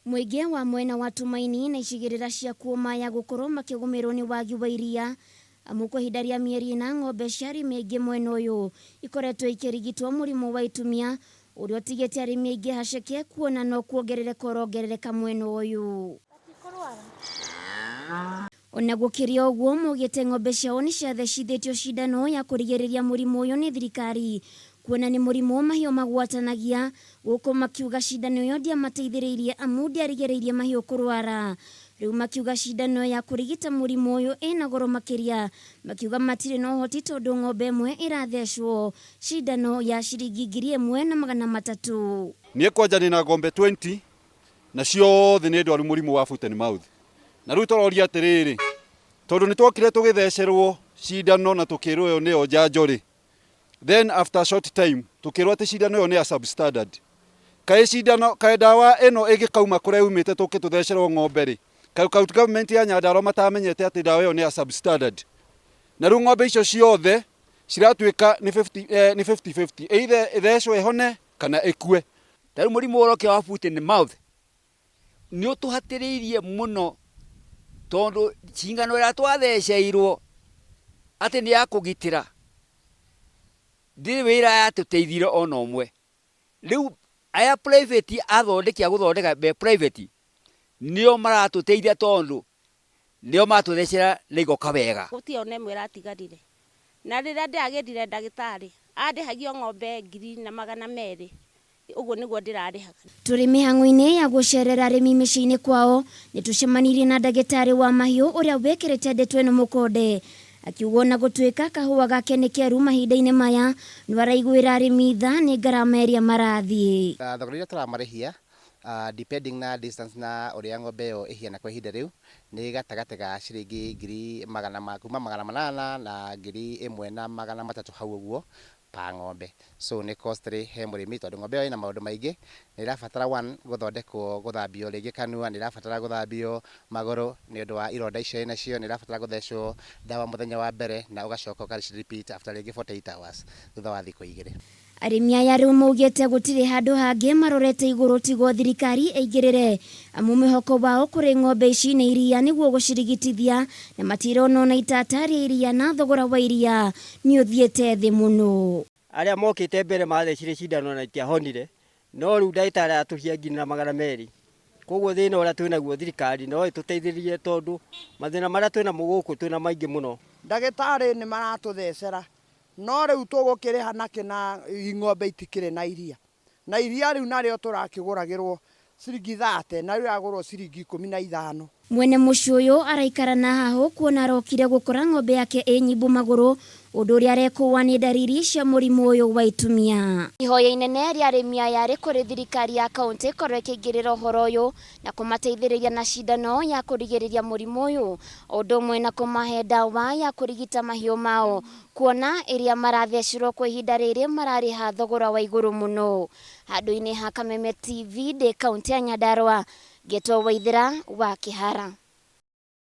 Muingi wa mwena wa Tumaini na icigirira cia kuoma ya gukorwo makigomerwo ni wagi wa iria amu kwa ihinda ria mieri ina ng'ombe ciari maingi mwena uyu ikoretwo ikirigitwo murimu wa itumia uria utigite arimi aingi haceke kuona no kuongerereka urongerereka mwena uyu. Ona gukiria uguo mugite ng'ombe ciao ni ciathecithitio cindano ya kurigiriria murimu uyu ni thirikari kuona ni murimu mahiu magwatanagia guku makiuga cindano iyo ndiamateithiriirie amu ndiarigiriirie mahiu kurwara. Riu makiuga cindano ya kurigita murimu uyu ina goro makiria makiuga matire no hoti tondu ng'ombe imwe irathecwo cindano ya ciringi 1,300. Nie kwanja ni na ng'ombe 20 na ciothe ni ndwaru murimu wa foot and mouth. Na riu tororia atiriri tondu ni twokire tugithecerwo cindano na tukirwo yo ni njanjo ri. Then after a short time tukirwo ati cindano yo ni ya substandard. Kae cindano kae dawa eno igikauma kuria umite tukituthecerwo ng'ombe ri. County government ya Nyandarua matamenyete ati dawa yo ni ya substandard. Na riu ng'ombe icio ciothe ciratuika ni 50-50 either ithecwo ihone kana ikue. Riu murimu urokia wa foot and mouth ni utuhatiriirie muno tondu cingano ira twatheceirwo ati ni ya kugitira ndiri wira ya tuteithire ona umwe. Riu aya private athondeki aguthondeka be private nio maratuteithia tondu nio matuthecera nigoka wega. Gutio ne mwira tigarire na rira ndiagirire ndagitari andihagio ng'ombe 2,200 uguo niguo ndirarihaga. Turi mihango-ini ya gucerera arimi micii-ini kwao ni tucemanirie na ndagitari wa mahiu uria wekirite ndeto ino mukonde akiuga na gutuika kahua gake ni keru mahinda-ini maya no araiguira arimi tha ni ngarama iria marathie. Thogora iria turamarihia depending na distance na uria ng'ombe yo ihiana kwa ihinda riu ni gatagate ga ciringi 1,800 na 1,300 hau uguo pa ng'ombe. So ni costly he murimi tondu ng'ombe yo ina maundu maingi ni irabatara guthondekwo guthambio ringi kanua ni irabatara guthambio maguru ni undu wa ironda icio nacio ni irabatara guthecwo dawa muthenya wa mbere na ugacoka uka repeat after ringi 48 hours thutha wa thiku 2. Arimi aya riu maugite gutiri handu hangi marorete iguru tigo thirikari eigirire amu mihoko wao kuri ng'ombe ici ni iria niguo gucirigitithia na matirona na itatari iria na thogora wa iria ni uthiete thi muno. Aria mokite mbere mathecire cindano na itiahonire no riu ndagitari atuhia 200. Koguo thina uria twinaguo thirikari no ituteithiririe tondu mathina maria twina muguku twina maingi muno. Ndagitari ni maratuthecera no riu tugukiriha na ng'ombe itikire na iria riu nario turakiguragirwo ciringi 30 na riu agurwo ciringi 15. Mwene muci uyu araikara na haho kuona arokire gukora ng'ombe yake inyimbu maguru undu uria arekuwa ni dariri cia murimu uyu wa itumia. Ihoya inene ria arimi aya ri kuri thirikari ya kaunti korwo ikigirira uhoro uyu na kumateithiriria na cindano ya kurigiriria murimu uyu undu umwe na kumahe dawa ya kurigita mahiu mao kuona iria marathecirwo kwa ihinda riri marariha thogora wa iguru muno. Handu-ini ha Kameme TV de kaunti ya Nyandarua, Geto Waithira wa Kihara.